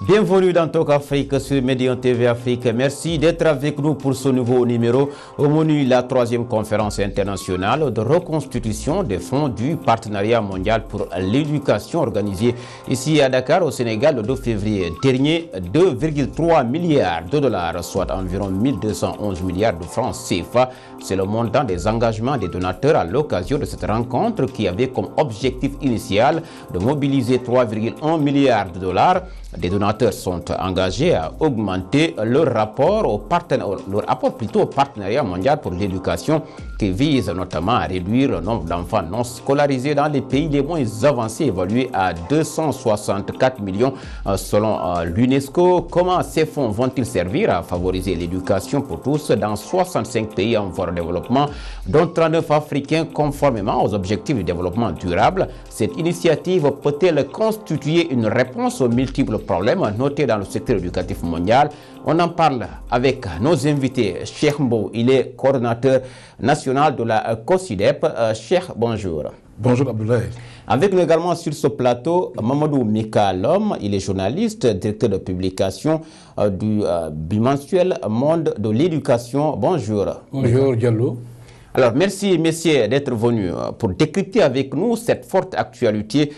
Bienvenue dans Talk Afrique sur Médian TV Afrique. Merci d'être avec nous pour ce nouveau numéro. Au menu, la 3e conférence internationale de reconstitution des fonds du Partenariat mondial pour l'éducation organisée ici à Dakar, au Sénégal, le 2 février dernier. 2,3 milliards de dollars, soit environ 1211 milliards de francs CFA. C'est le montant des engagements des donateurs à l'occasion de cette rencontre qui avait comme objectif initial de mobiliser 3,1 milliards de dollars. Les donateurs sont engagés à augmenter leur rapport au partenariat mondial pour l'éducation qui vise notamment à réduire le nombre d'enfants non scolarisés dans les pays les moins avancés, évalué à 264 millions selon l'UNESCO. Comment ces fonds vont-ils servir à favoriser l'éducation pour tous dans 65 pays en voie de développement, dont 39 africains conformément aux objectifs du développement durable? Cette initiative peut-elle constituer une réponse aux multiples problèmes notés dans le secteur éducatif mondial? On en parle avec nos invités. Cheikh Mbow, il est coordonnateur national de la COSIDEP. Cheikh, bonjour. Bonjour Abdoulaye. Avec nous également sur ce plateau, Mamadou Mika Lom, il est journaliste, directeur de publication du bimensuel Monde de l'éducation. Bonjour. Bonjour Diallo. Alors, merci, messieurs, d'être venus pour décrypter avec nous cette forte actualité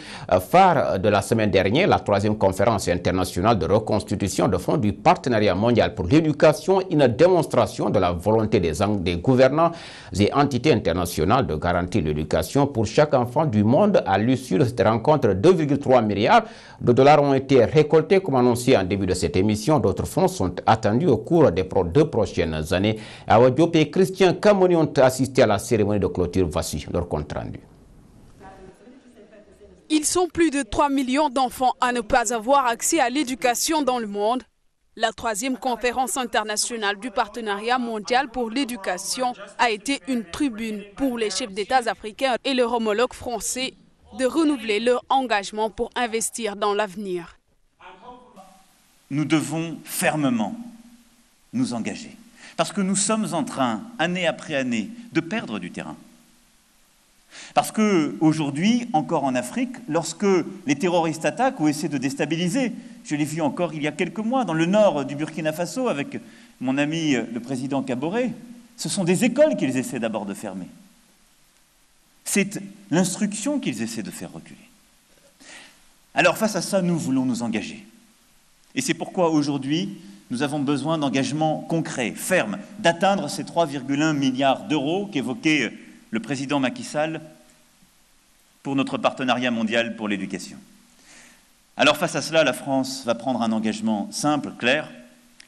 phare de la semaine dernière, la 3e conférence internationale de reconstitution de fonds du Partenariat mondial pour l'éducation, une démonstration de la volonté des gouvernants et entités internationales de garantir l'éducation pour chaque enfant du monde. À l'issue de cette rencontre, 2,3 milliards de dollars ont été récoltés, comme annoncé en début de cette émission. D'autres fonds sont attendus au cours des 2 prochaines années. Awa Diop et Christian Kamoni ont assisté à la cérémonie de clôture. Voici leur compte rendu. Ils sont plus de 3 millions d'enfants à ne pas avoir accès à l'éducation dans le monde. La 3e conférence internationale du Partenariat mondial pour l'éducation a été une tribune pour les chefs d'État africains et leurs homologues français de renouveler leur engagement pour investir dans l'avenir. Nous devons fermement nous engager. Parce que nous sommes en train, année après année, de perdre du terrain. Parce qu'aujourd'hui, encore en Afrique, lorsque les terroristes attaquent ou essaient de déstabiliser, je l'ai vu encore il y a quelques mois dans le nord du Burkina Faso avec mon ami le président Kaboré, ce sont des écoles qu'ils essaient d'abord de fermer. C'est l'instruction qu'ils essaient de faire reculer. Alors face à ça, nous voulons nous engager. Et c'est pourquoi aujourd'hui, nous avons besoin d'engagements concrets, fermes, d'atteindre ces 3,1 milliards d'euros qu'évoquait le président Macky Sall pour notre partenariat mondial pour l'éducation. Alors face à cela, la France va prendre un engagement simple, clair.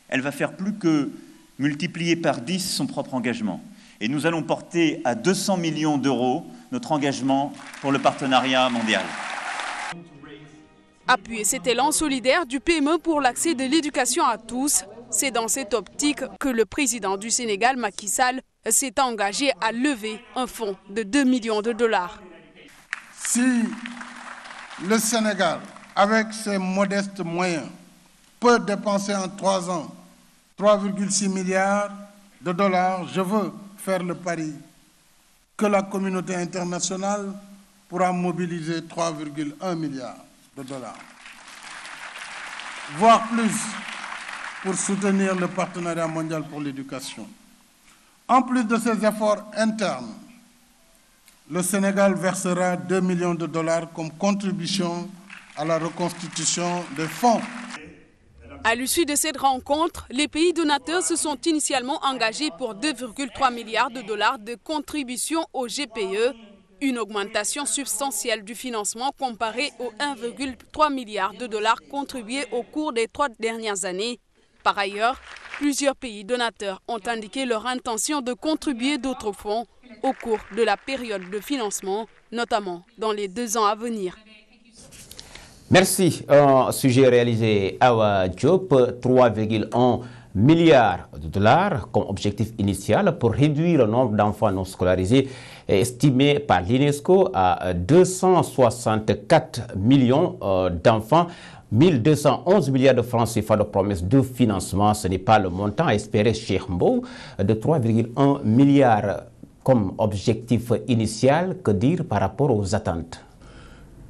Elle va faire plus que multiplier par 10 son propre engagement. Et nous allons porter à 200 millions d'euros notre engagement pour le partenariat mondial. Appuyer cet élan solidaire du PME pour l'accès de l'éducation à tous, c'est dans cette optique que le président du Sénégal, Macky Sall, s'est engagé à lever un fonds de 2 millions de dollars. Si le Sénégal, avec ses modestes moyens, peut dépenser en 3 ans 3,6 milliards de dollars, je veux faire le pari que la communauté internationale pourra mobiliser 3,1 milliards de dollars, voire plus, pour soutenir le partenariat mondial pour l'éducation. En plus de ces efforts internes, le Sénégal versera 2 millions de dollars comme contribution à la reconstitution des fonds. À l'issue de cette rencontre, les pays donateurs se sont initialement engagés pour 2,3 milliards de dollars de contribution au GPE, une augmentation substantielle du financement comparée aux 1,3 milliard de dollars contribués au cours des 3 dernières années. Par ailleurs, plusieurs pays donateurs ont indiqué leur intention de contribuer d'autres fonds au cours de la période de financement, notamment dans les 2 ans à venir. Merci. Un sujet réalisé Awa Diop, 3,1 milliards de dollars comme objectif initial pour réduire le nombre d'enfants non scolarisés estimé par l'UNESCO à 264 millions d'enfants. 1211 milliards de francs CFA de promesses de financement. Ce n'est pas le montant espéré chez Mbow de 3,1 milliards comme objectif initial. Que dire par rapport aux attentes?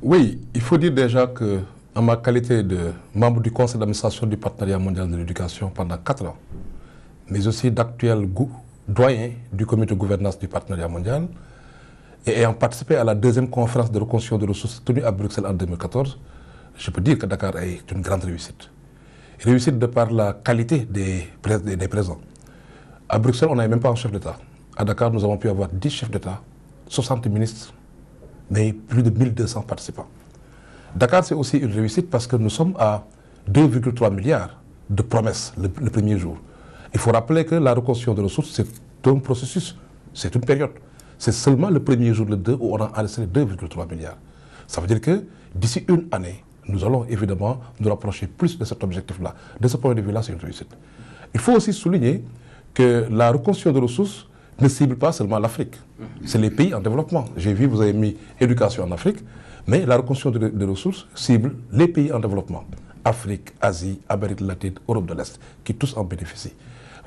Oui, il faut dire déjà que en ma qualité de membre du conseil d'administration du Partenariat mondial de l'éducation pendant 4 ans, mais aussi d'actuel doyen du comité de gouvernance du Partenariat mondial, et ayant participé à la 2e conférence de reconstruction de ressources tenue à Bruxelles en 2014, je peux dire que Dakar est une grande réussite. Réussite de par la qualité des présents. À Bruxelles, on n'avait même pas un chef d'État. À Dakar, nous avons pu avoir 10 chefs d'État, 60 ministres, mais plus de 1200 participants. Dakar, c'est aussi une réussite parce que nous sommes à 2,3 milliards de promesses le premier jour. Il faut rappeler que la reconstruction de ressources, c'est un processus, c'est une période. C'est seulement le premier jour, le 2, où on a enregistré 2,3 milliards. Ça veut dire que d'ici une année, nous allons évidemment nous rapprocher plus de cet objectif-là. De ce point de vue-là, c'est une réussite. Il faut aussi souligner que la reconstruction de ressources ne cible pas seulement l'Afrique. C'est les pays en développement. J'ai vu, vous avez mis éducation en Afrique, mais la reconstruction de ressources cible les pays en développement. Afrique, Asie, Amérique latine, Europe de l'Est, qui tous en bénéficient.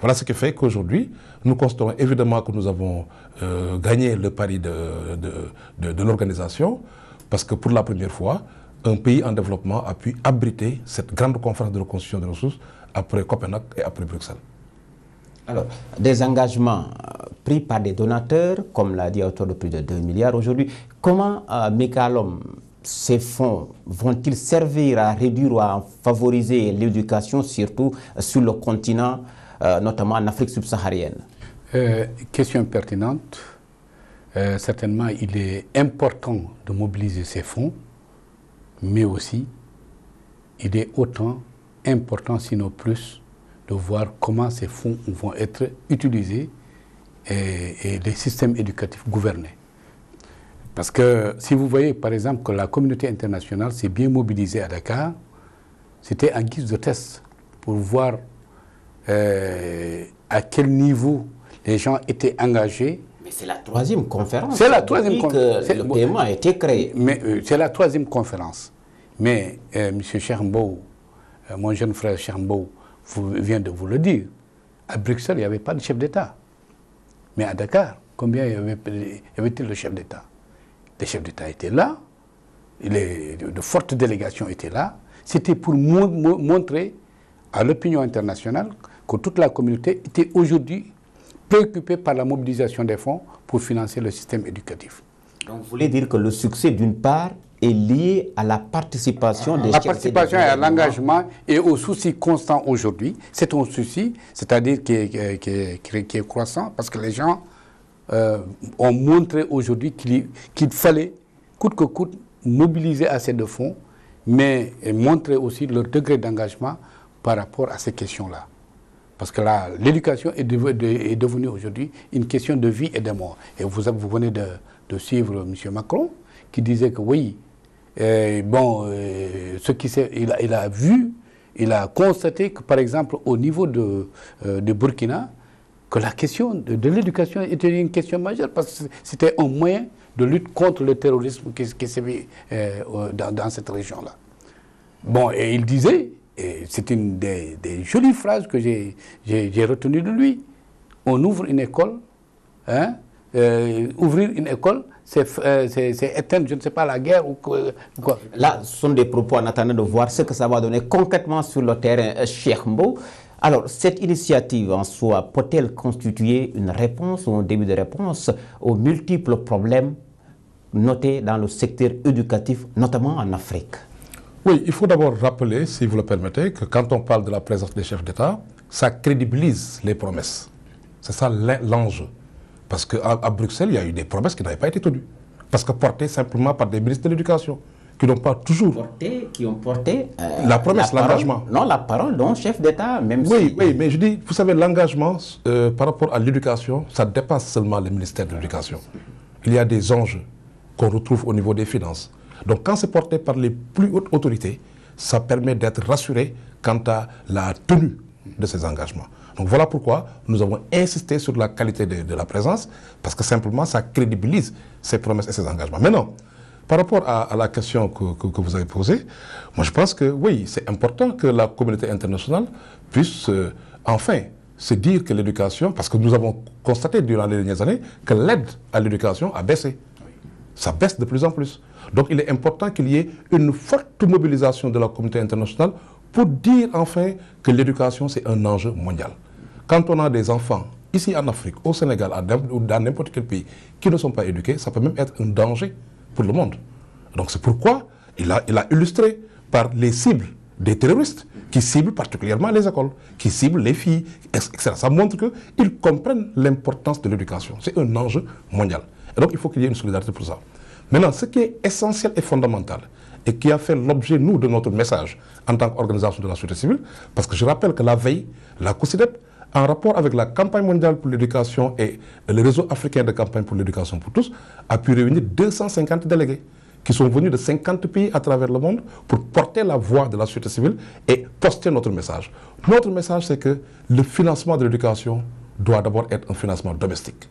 Voilà ce qui fait qu'aujourd'hui, nous constatons évidemment que nous avons gagné le pari de l'organisation, parce que pour la première fois, un pays en développement a pu abriter cette grande conférence de reconstruction des ressources après Copenhague et après Bruxelles. Alors, des engagements pris par des donateurs, comme l'a dit à hauteur de plus de 2 milliards aujourd'hui, comment, Mekalom, ces fonds vont-ils servir à réduire ou à favoriser l'éducation, surtout sur le continent, notamment en Afrique subsaharienne? Question pertinente. Certainement, il est important de mobiliser ces fonds, mais aussi, il est autant important, sinon plus, de voir comment ces fonds vont être utilisés et les systèmes éducatifs gouvernés. Parce que si vous voyez, par exemple, que la communauté internationale s'est bien mobilisée à Dakar, c'était en guise de test pour voir à quel niveau les gens étaient engagés. Mais c'est la 3e conférence. C'est la 3e conférence. Le paiement a été créé. Mais c'est la 3e conférence. Mais M. Chermbo, mon jeune frère Chermbo, vient de vous le dire. À Bruxelles, il n'y avait pas de chef d'État. Mais à Dakar, combien y avait-il de chefs d'État? Les chefs d'État étaient là, de fortes délégations étaient là. C'était pour montrer à l'opinion internationale que toute la communauté était aujourd'hui préoccupée par la mobilisation des fonds pour financer le système éducatif. Donc vous voulez dire que le succès, d'une part, est lié à la participation des chefs d'État. La participation et à l'engagement et au souci constant aujourd'hui. C'est un souci, c'est-à-dire qui est croissant, parce que les gens ont montré aujourd'hui qu'il fallait, coûte que coûte, mobiliser assez de fonds, mais montrer aussi leur degré d'engagement par rapport à ces questions-là. Parce que l'éducation est devenue aujourd'hui une question de vie et de mort. Et vous venez de suivre M. Macron, qui disait que oui, il a vu, il a constaté que, par exemple, au niveau de Burkina, que la question de l'éducation était une question majeure, parce que c'était un moyen de lutte contre le terrorisme qui s'est vu dans cette région-là. Bon, et il disait, et c'est une des jolies phrases que j'ai retenues de lui, on ouvre une école, ouvrir une école, c'est éteindre, je ne sais pas, la guerre ou quoi. Là, ce sont des propos en attendant de voir ce que ça va donner concrètement sur le terrain, Cheikh Mbow. Alors, cette initiative en soi peut-elle constituer une réponse ou un début de réponse aux multiples problèmes notés dans le secteur éducatif, notamment en Afrique? Oui, il faut d'abord rappeler, si vous le permettez, que quand on parle de la présence des chefs d'État, ça crédibilise les promesses. C'est ça l'enjeu. Parce qu'à Bruxelles, il y a eu des promesses qui n'avaient pas été tenues. Parce que portées simplement par des ministres de l'Éducation, qui n'ont pas toujours... Qui ont porté... la promesse, l'engagement. Non, la parole d'un chef d'État, même oui, si... Oui, mais je dis, vous savez, l'engagement par rapport à l'éducation, ça dépasse seulement le ministère de l'Éducation. Il y a des enjeux qu'on retrouve au niveau des finances. Donc quand c'est porté par les plus hautes autorités, ça permet d'être rassuré quant à la tenue de ces engagements. Donc voilà pourquoi nous avons insisté sur la qualité de la présence, parce que simplement ça crédibilise ces promesses et ces engagements. Maintenant, par rapport à la question que vous avez posée, moi je pense que oui, c'est important que la communauté internationale puisse enfin se dire que l'éducation, parce que nous avons constaté durant les dernières années que l'aide à l'éducation a baissé. Ça baisse de plus en plus. Donc il est important qu'il y ait une forte mobilisation de la communauté internationale pour dire enfin que l'éducation c'est un enjeu mondial. Quand on a des enfants ici en Afrique, au Sénégal, ou dans n'importe quel pays, qui ne sont pas éduqués, ça peut même être un danger pour le monde. Donc c'est pourquoi il a illustré par les cibles des terroristes, qui ciblent particulièrement les écoles, qui ciblent les filles, etc. Ça montre qu'ils comprennent l'importance de l'éducation. C'est un enjeu mondial. Et donc il faut qu'il y ait une solidarité pour ça. Maintenant, ce qui est essentiel et fondamental, et qui a fait l'objet, nous, de notre message en tant qu'organisation de la société civile, parce que je rappelle que la veille, la COSYDEP, en rapport avec la campagne mondiale pour l'éducation et le réseau africain de campagne pour l'éducation pour tous, a pu réunir 250 délégués qui sont venus de 50 pays à travers le monde pour porter la voix de la société civile et poster notre message. Notre message, c'est que le financement de l'éducation doit d'abord être un financement domestique.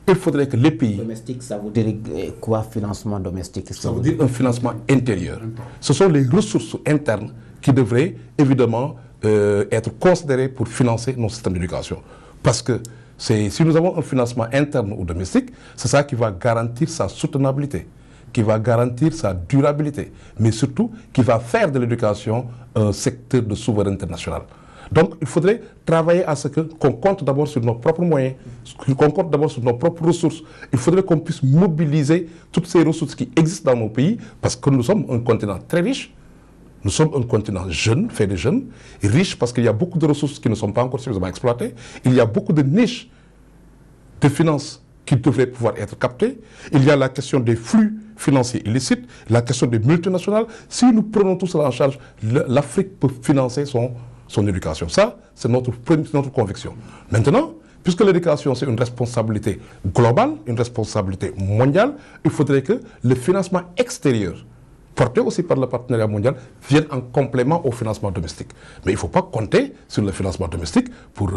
Il faudrait que les pays... Domestique, ça veut dire quoi, financement domestique? Ça veut dire un financement intérieur. Ce sont les ressources internes qui devraient évidemment être considérées pour financer nos systèmes d'éducation. Parce que si nous avons un financement interne ou domestique, c'est ça qui va garantir sa soutenabilité, qui va garantir sa durabilité, mais surtout qui va faire de l'éducation un secteur de souveraineté nationale. Donc il faudrait travailler à ce qu'on compte d'abord sur nos propres moyens, qu'on compte d'abord sur nos propres ressources. Il faudrait qu'on puisse mobiliser toutes ces ressources qui existent dans nos pays, parce que nous sommes un continent très riche. Nous sommes un continent jeune, fait de jeunes, riche parce qu'il y a beaucoup de ressources qui ne sont pas encore suffisamment exploitées. Il y a beaucoup de niches de finances qui devraient pouvoir être captées. Il y a la question des flux financiers illicites, la question des multinationales. Si nous prenons tout cela en charge, l'Afrique peut financer son éducation. Ça, c'est notre conviction. Maintenant, puisque l'éducation, c'est une responsabilité globale, une responsabilité mondiale, il faudrait que le financement extérieur, porté aussi par le partenariat mondial, viennent en complément au financement domestique. Mais il ne faut pas compter sur le financement domestique pour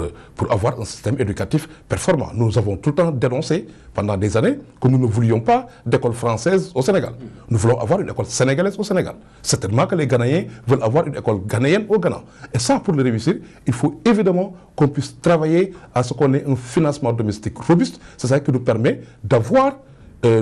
avoir un système éducatif performant. Nous avons tout le temps dénoncé pendant des années que nous ne voulions pas d'école française au Sénégal. Nous voulons avoir une école sénégalaise au Sénégal. Certainement que les Ghanéens veulent avoir une école ghanéenne au Ghana. Et ça, pour le réussir, il faut évidemment qu'on puisse travailler à ce qu'on ait un financement domestique robuste. C'est ça qui nous permet d'avoir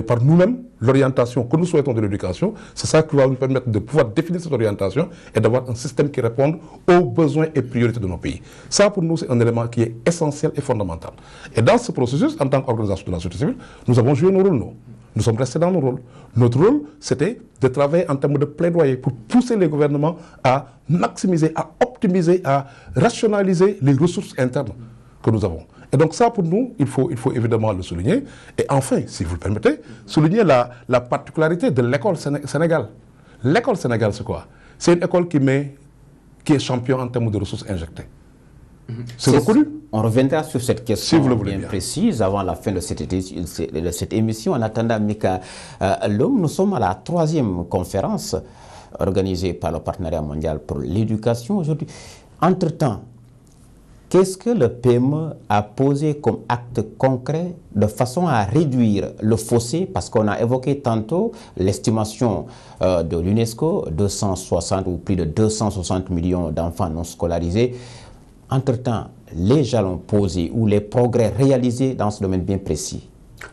par nous-mêmes l'orientation que nous souhaitons de l'éducation. C'est ça qui va nous permettre de pouvoir définir cette orientation et d'avoir un système qui réponde aux besoins et priorités de nos pays. Ça, pour nous, c'est un élément qui est essentiel et fondamental. Et dans ce processus, en tant qu'organisation de la société civile, nous avons joué nos rôles, nous sommes restés dans nos rôles. Notre rôle, c'était de travailler en termes de plaidoyer pour pousser les gouvernements à maximiser, à optimiser, à rationaliser les ressources internes que nous avons. Et donc ça, pour nous, il faut évidemment le souligner. Et enfin, si vous le permettez, souligner la particularité de l'école Sénégal. L'école Sénégal, c'est quoi? C'est une école qui est champion en termes de ressources injectées. C'est reconnu. On reviendra sur cette question si vous le voulez bien précise avant la fin de cette émission. En attendant, Mika Lom, nous sommes à la 3e conférence organisée par le Partenariat mondial pour l'éducation aujourd'hui. Entre-temps, qu'est-ce que le PME a posé comme acte concret de façon à réduire le fossé? Parce qu'on a évoqué tantôt l'estimation de l'UNESCO, 260 ou plus de 260 millions d'enfants non scolarisés. Entre-temps, les jalons posés ou les progrès réalisés dans ce domaine bien précis.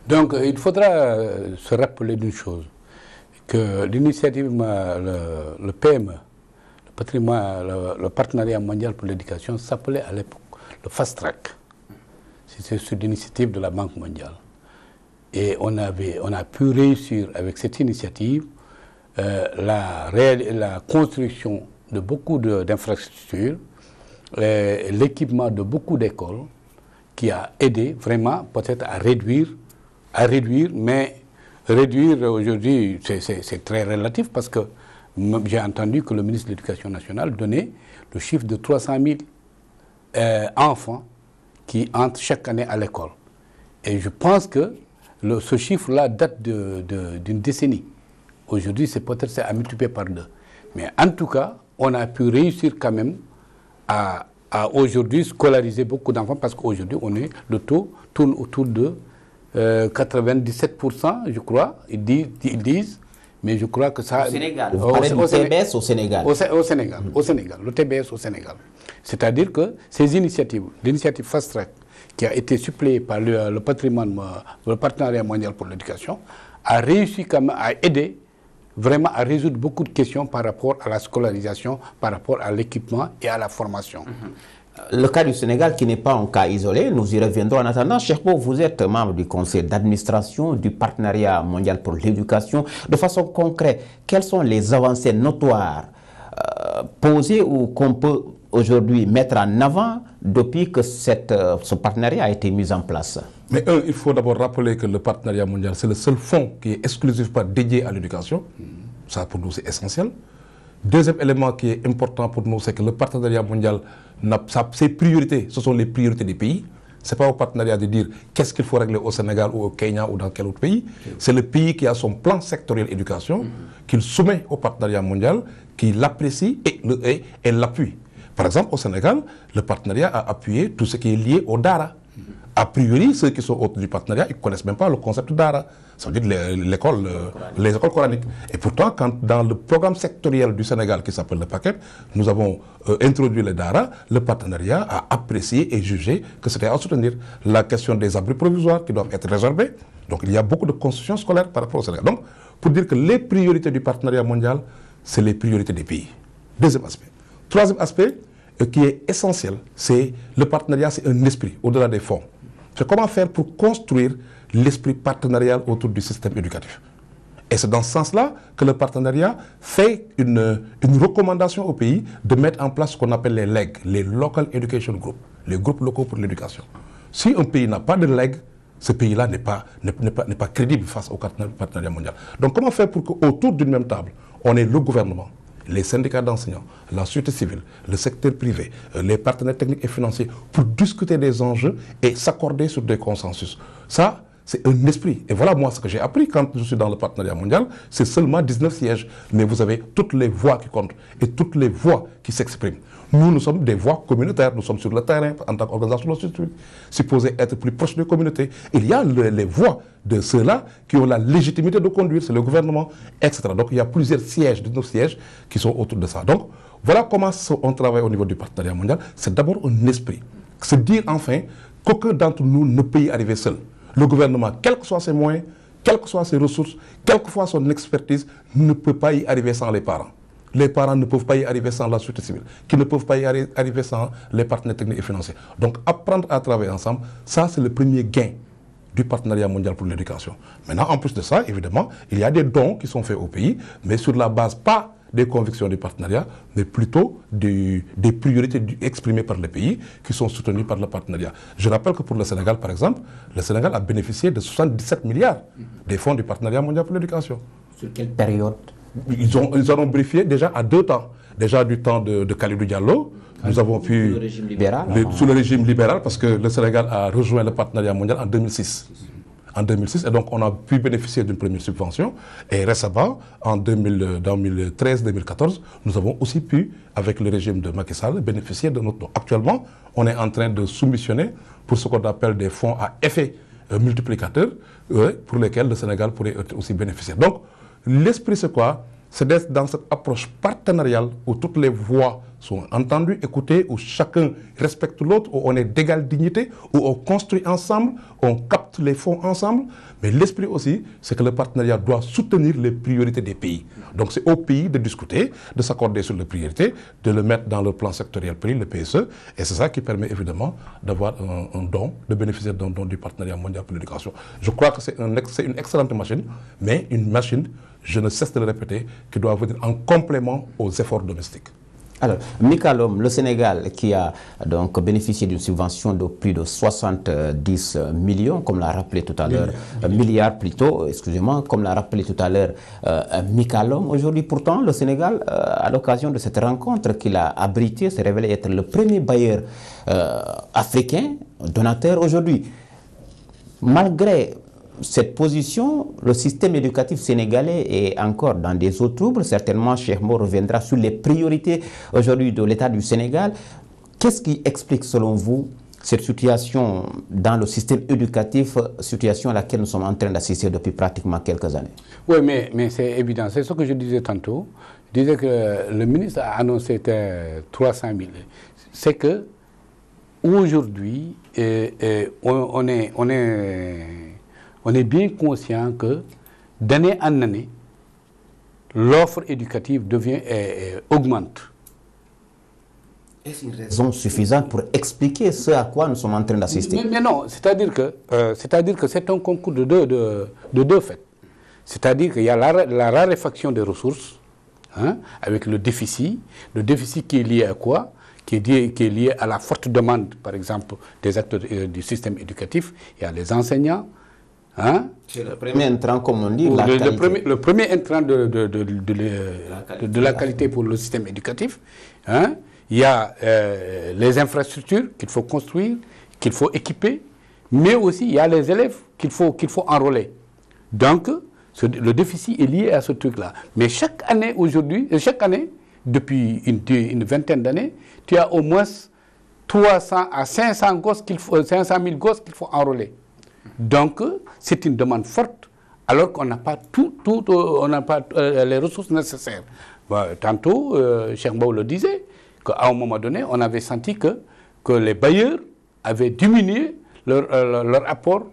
Donc, il faudra se rappeler d'une chose, que l'initiative, le PME, le Partenariat mondial pour l'éducation, s'appelait à l'époque le Fast Track. C'est sur l'initiative de la Banque mondiale. Et on a pu réussir avec cette initiative la construction de beaucoup d'infrastructures, l'équipement de beaucoup d'écoles qui a aidé vraiment peut-être à réduire, mais réduire aujourd'hui c'est très relatif parce que j'ai entendu que le ministre de l'Éducation nationale donnait le chiffre de 300 000 enfants qui entrent chaque année à l'école. Et je pense que ce chiffre-là date d'une décennie. Aujourd'hui, c'est peut-être à multiplier par 2. Mais en tout cas, on a pu réussir quand même à aujourd'hui scolariser beaucoup d'enfants parce qu'aujourd'hui, le taux tourne autour de 97%, je crois, ils disent. Mais je crois que ça... Au Sénégal, vous parlez du TBS au Sénégal. Au Sénégal, le TBS au Sénégal. C'est-à-dire que ces initiatives, l'initiative Fast Track, qui a été suppléée par le Partenariat mondial pour l'éducation, a réussi quand même à aider vraiment à résoudre beaucoup de questions par rapport à la scolarisation, par rapport à l'équipement et à la formation. Le cas du Sénégal qui n'est pas un cas isolé, nous y reviendrons en attendant. Cheikh Mbow, vous êtes membre du conseil d'administration du partenariat mondial pour l'éducation. De façon concrète, quelles sont les avancées notoires posées ou qu'on peut aujourd'hui mettre en avant depuis que ce partenariat a été mis en place? Mais il faut d'abord rappeler que le partenariat mondial, c'est le seul fonds qui est exclusivement dédié à l'éducation. Ça, pour nous, c'est essentiel. Deuxième élément qui est important pour nous, c'est que le partenariat mondial, ses priorités, ce sont les priorités des pays. Ce n'est pas au partenariat de dire qu'est-ce qu'il faut régler au Sénégal ou au Kenya ou dans quel autre pays. C'est le pays qui a son plan sectoriel éducation, qu'il soumet au partenariat mondial, qui l'apprécie et l'appuie. Par exemple, au Sénégal, le partenariat a appuyé tout ce qui est lié au Dara. A priori, ceux qui sont autour du partenariat, ils ne connaissent même pas le concept Dara. Ça veut dire les écoles coraniques. Et pourtant, dans le programme sectoriel du Sénégal qui s'appelle le PACET, nous avons introduit le Dara, le partenariat a apprécié et jugé que c'était à soutenir. La question des abris provisoires qui doivent être résorbés. Donc il y a beaucoup de constructions scolaires par rapport au Sénégal. Donc, pour dire que les priorités du partenariat mondial, c'est les priorités des pays. Deuxième aspect. Troisième aspect, qui est essentiel, c'est le partenariat, c'est un esprit, au-delà des fonds. C'est comment faire pour construire l'esprit partenarial autour du système éducatif. Et c'est dans ce sens-là que le partenariat fait une recommandation au pays de mettre en place ce qu'on appelle les LEG, les Local Education Group, les groupes locaux pour l'éducation. Si un pays n'a pas de LEG, ce pays-là n'est pas crédible face au partenariat mondial. Donc comment faire pour qu'autour d'une même table, on ait le gouvernement, les syndicats d'enseignants, la société civile, le secteur privé, les partenaires techniques et financiers, pour discuter des enjeux et s'accorder sur des consensus. Ça, c'est un esprit. Et voilà moi ce que j'ai appris quand je suis dans le partenariat mondial, c'est seulement 19 sièges. Mais vous avez toutes les voix qui comptent et toutes les voix qui s'expriment. Nous sommes des voix communautaires, nous sommes sur le terrain en tant qu'organisation supposée être plus proche des communautés. Il y a les voix de ceux-là qui ont la légitimité de conduire, c'est le gouvernement, etc. Donc il y a plusieurs sièges, 19 sièges qui sont autour de ça. Donc voilà comment on travaille au niveau du partenariat mondial. C'est d'abord un esprit. C'est dire enfin qu'aucun d'entre nous ne peut y arriver seul. Le gouvernement, quels que soient ses moyens, quelles que soient ses ressources, quelle que soit son expertise, ne peut pas y arriver sans les parents. Les parents ne peuvent pas y arriver sans la société civile, qui ne peuvent pas y arriver sans les partenaires techniques et financiers. Donc apprendre à travailler ensemble, ça c'est le premier gain du partenariat mondial pour l'éducation. Maintenant, en plus de ça, évidemment, il y a des dons qui sont faits au pays, mais sur la base pas des convictions du partenariat, mais plutôt des priorités exprimées par les pays qui sont soutenues par le partenariat. Je rappelle que pour le Sénégal, par exemple, le Sénégal a bénéficié de 77 milliards des fonds du partenariat mondial pour l'éducation. Sur quelle période? Ils en ont briefé déjà à 2 temps. Déjà du temps de Khalidou Diallo, nous avons pu... Sous le régime libéral? Sous le régime libéral, parce que le Sénégal a rejoint le partenariat mondial en 2006. En 2006, et donc on a pu bénéficier d'une première subvention. Et récemment, en 2013-2014, nous avons aussi pu, avec le régime de Macky Sall, bénéficier de notre don. Actuellement, on est en train de soumissionner pour ce qu'on appelle des fonds à effet multiplicateur, pour lesquels le Sénégal pourrait aussi bénéficier. Donc, l'esprit c'est quoi? C'est d'être dans cette approche partenariale où toutes les voix sont entendues, écoutées, où chacun respecte l'autre, où on est d'égale dignité, où on construit ensemble, on capte les fonds ensemble. Mais l'esprit aussi, c'est que le partenariat doit soutenir les priorités des pays. Donc c'est au pays de discuter, de s'accorder sur les priorités, de le mettre dans le plan sectoriel pays, le PSE. Et c'est ça qui permet évidemment d'avoir un don, de bénéficier d'un don du partenariat mondial pour l'éducation. Je crois que c'est une excellente machine, mais une machine, je ne cesse de le répéter, qui doit venir en complément aux efforts domestiques. Alors, Mikalom, le Sénégal qui a donc bénéficié d'une subvention de plus de 70 millions, comme l'a rappelé tout à l'heure, milliards plutôt, excusez-moi, comme l'a rappelé tout à l'heure Mikalom. Aujourd'hui, pourtant, le Sénégal, à l'occasion de cette rencontre qu'il a abritée, s'est révélé être le premier bailleur africain, donateur aujourd'hui. Malgré cette position, le système éducatif sénégalais est encore dans des eaux troubles. Certainement, Cheikh Mbow reviendra sur les priorités aujourd'hui de l'État du Sénégal. Qu'est-ce qui explique, selon vous, cette situation dans le système éducatif, situation à laquelle nous sommes en train d'assister depuis pratiquement quelques années? Oui, mais c'est évident. C'est ce que je disais tantôt. Je disais que le ministre a annoncé 300 000. C'est que aujourd'hui, on est bien conscient que d'année en année, l'offre éducative augmente. Est-ce une raison suffisante pour expliquer ce à quoi nous sommes en train d'assister? Mais non, c'est-à-dire que c'est un concours de deux faits. C'est-à-dire qu'il y a la raréfaction des ressources, hein, avec le déficit qui est lié à quoi? Qui est lié à la forte demande, par exemple, des acteurs du système éducatif. Il y a les enseignants. Hein? C'est le premier entrant, comme on dit, le premier entrant de la qualité pour le système éducatif. Hein? Il y a les infrastructures qu'il faut construire, qu'il faut équiper, mais aussi il y a les élèves qu'il faut enrôler. Donc, le déficit est lié à ce truc-là. Mais chaque année, depuis une vingtaine d'années, tu as au moins 300 à 500 000 gosses qu'il faut enrôler. Donc, c'est une demande forte, alors qu'on n'a pas les ressources nécessaires. Bon, tantôt, Cheikh Mbow le disait, qu'à un moment donné, on avait senti que les bailleurs avaient diminué leur apport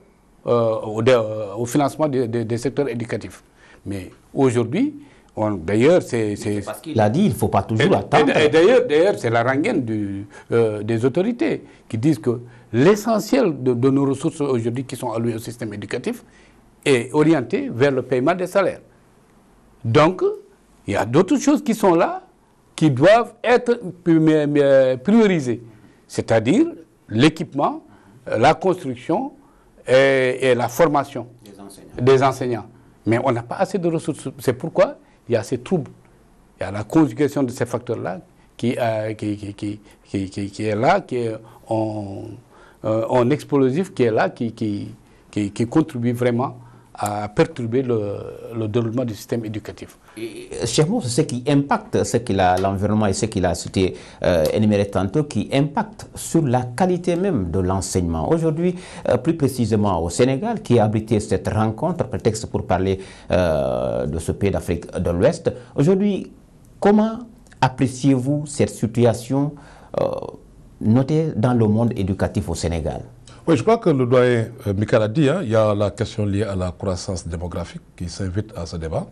au financement des secteurs éducatifs. Mais aujourd'hui, d'ailleurs, c'est... Parce qu'il a dit, il ne faut pas toujours attendre. Et d'ailleurs, c'est la rengaine des autorités qui disent que l'essentiel de nos ressources aujourd'hui qui sont allouées au système éducatif est orienté vers le paiement des salaires. Donc, il y a d'autres choses qui sont là, qui doivent être priorisées. C'est-à-dire l'équipement, la construction et la formation des enseignants. Mais on n'a pas assez de ressources. C'est pourquoi il y a ces troubles. Il y a la conjugation de ces facteurs-là qui est là, qui est en explosif, qui est là, qui contribue vraiment à perturber le déroulement du système éducatif. Cheikh Mbow, ce qui impacte l'environnement et ce qu'il a cité, énuméré tantôt, qui impacte sur la qualité même de l'enseignement. Aujourd'hui, plus précisément au Sénégal, qui a abrité cette rencontre, prétexte pour parler de ce pays d'Afrique de l'Ouest. Aujourd'hui, comment appréciez-vous cette situation notée dans le monde éducatif au Sénégal? Oui, je crois que le doyen Michael a dit, il y a la question liée à la croissance démographique qui s'invite à ce débat.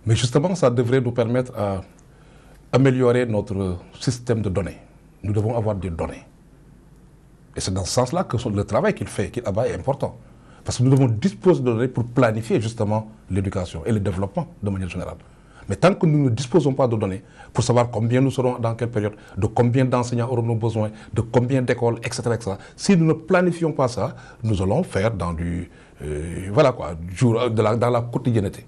Mais justement, ça devrait nous permettre d'améliorer notre système de données. Nous devons avoir des données. Et c'est dans ce sens-là que le travail qu'il abat est important. Parce que nous devons disposer de données pour planifier justement l'éducation et le développement de manière générale. Mais tant que nous ne disposons pas de données pour savoir combien nous serons dans quelle période, de combien d'enseignants aurons-nous besoin, de combien d'écoles, etc., si nous ne planifions pas ça, nous allons faire dans dans la quotidienneté.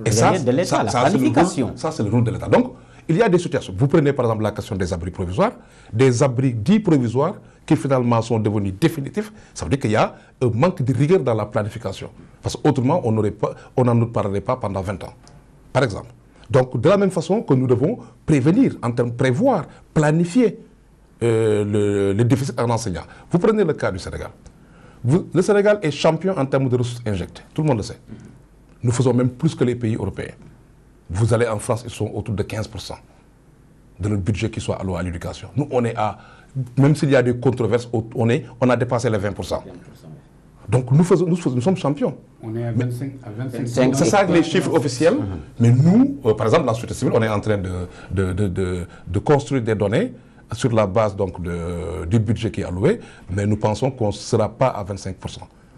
Et ça, c'est de l'État, la planification. Ça, c'est le rôle de l'État. Donc, il y a des situations. Vous prenez par exemple la question des abris provisoires, des abris dits provisoires qui finalement sont devenus définitifs. Ça veut dire qu'il y a un manque de rigueur dans la planification. Parce qu'autrement, on n'en nous parlerait pas pendant 20 ans. Par exemple. Donc, de la même façon que nous devons prévenir, prévoir, planifier le déficit en enseignants. Vous prenez le cas du Sénégal. Le Sénégal est champion en termes de ressources injectées. Tout le monde le sait. Nous faisons même plus que les pays européens. Vous allez en France, ils sont autour de 15% de notre budget qui soit alloué à l'éducation. Nous, on est même s'il y a des controverses, on a dépassé les 20%. Donc nous sommes champions. On est à 25. C'est ça les chiffres officiels. Mais nous, par exemple, dans la société civile, on est en train de construire des données sur la base donc, du budget qui est alloué, mais nous pensons qu'on ne sera pas à 25%.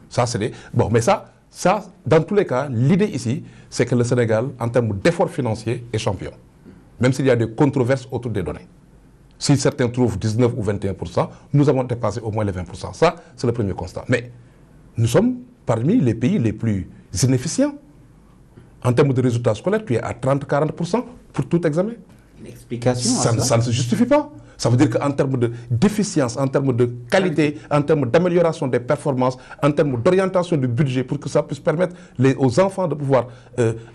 Ça, c'est bon, mais ça, dans tous les cas, l'idée ici, c'est que le Sénégal, en termes d'efforts financiers, est champion. Même s'il y a des controverses autour des données. Si certains trouvent 19 ou 21%, nous avons dépassé au moins les 20%. Ça, c'est le premier constat. Mais nous sommes parmi les pays les plus inefficients. En termes de résultats scolaires, tu es à 30-40% pour tout examen. L'explication ça ne se justifie pas. Ça veut dire qu'en termes d'efficience, en termes de qualité, en termes d'amélioration des performances, en termes d'orientation du budget, pour que ça puisse permettre aux enfants de pouvoir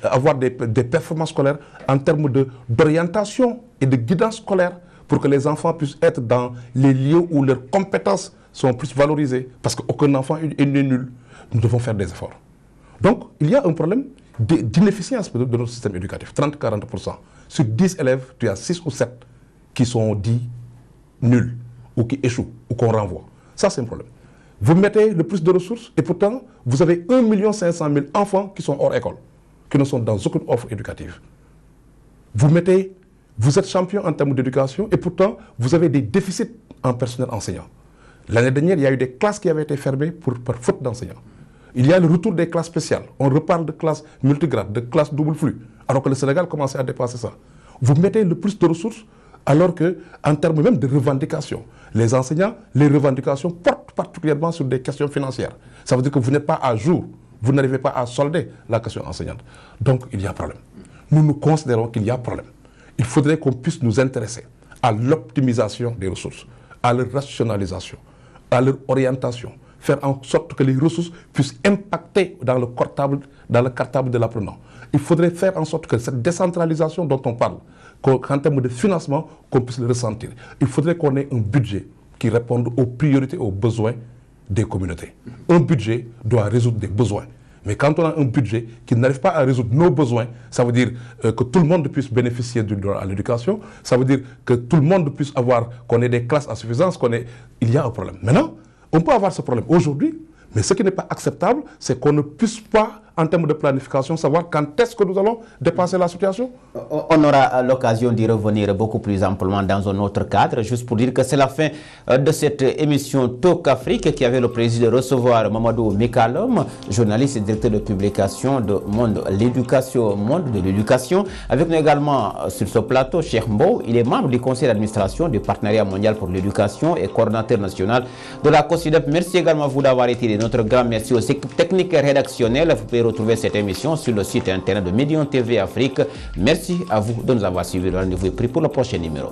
avoir des performances scolaires, en termes d'orientation et de guidance scolaire, pour que les enfants puissent être dans les lieux où leurs compétences sont plus valorisées, parce qu'aucun enfant est nul. Nous devons faire des efforts. Donc, il y a un problème d'inefficience de notre système éducatif, 30-40%. Sur 10 élèves, tu as 6 ou 7 qui sont dits nuls, ou qui échouent, ou qu'on renvoie. Ça, c'est un problème. Vous mettez le plus de ressources, et pourtant, vous avez 1 500 000 enfants qui sont hors école. qui ne sont dans aucune offre éducative. Vous êtes champion en termes d'éducation et pourtant, vous avez des déficits en personnel enseignant. L'année dernière, il y a eu des classes qui avaient été fermées par faute d'enseignants. Il y a le retour des classes spéciales. On reparle de classes multigrades, de classes double flux, alors que le Sénégal commençait à dépasser ça. Vous mettez le plus de ressources alors qu'en termes même de revendications, les enseignants, les revendications portent particulièrement sur des questions financières. Ça veut dire que vous n'êtes pas à jour, vous n'arrivez pas à solder la question enseignante. Donc il y a problème. Nous considérons qu'il y a problème. Il faudrait qu'on puisse nous intéresser à l'optimisation des ressources, à leur rationalisation, à leur orientation, faire en sorte que les ressources puissent impacter dans le cartable de l'apprenant. Il faudrait faire en sorte que cette décentralisation dont on parle, qu'en termes de financement, qu'on puisse le ressentir. Il faudrait qu'on ait un budget qui réponde aux priorités, aux besoins des communautés. Un budget doit résoudre des besoins. Mais quand on a un budget qui n'arrive pas à résoudre nos besoins, ça veut dire que tout le monde puisse bénéficier du droit à l'éducation, ça veut dire que tout le monde puisse qu'on ait des classes à suffisance, il y a un problème. Maintenant, on peut avoir ce problème aujourd'hui, mais ce qui n'est pas acceptable, c'est qu'on ne puisse pas, en termes de planification, savoir quand est-ce que nous allons dépasser la situation. On aura l'occasion d'y revenir beaucoup plus amplement dans un autre cadre, juste pour dire que c'est la fin de cette émission Talk Afrique qui avait le plaisir de recevoir Mamadou Mekalom, journaliste et directeur de publication de Monde de l'éducation. Avec nous également sur ce plateau, Cheikh Mbow, il est membre du conseil d'administration du Partenariat mondial pour l'éducation et coordinateur national de la COSIDEP. Merci également à vous d'avoir été notre grand merci aux équipes techniques et rédactionnelles. Vous pouvez retrouver cette émission sur le site internet de Médion TV Afrique. Merci à vous de nous avoir suivis. Le rendez-vous est pris pour le prochain numéro.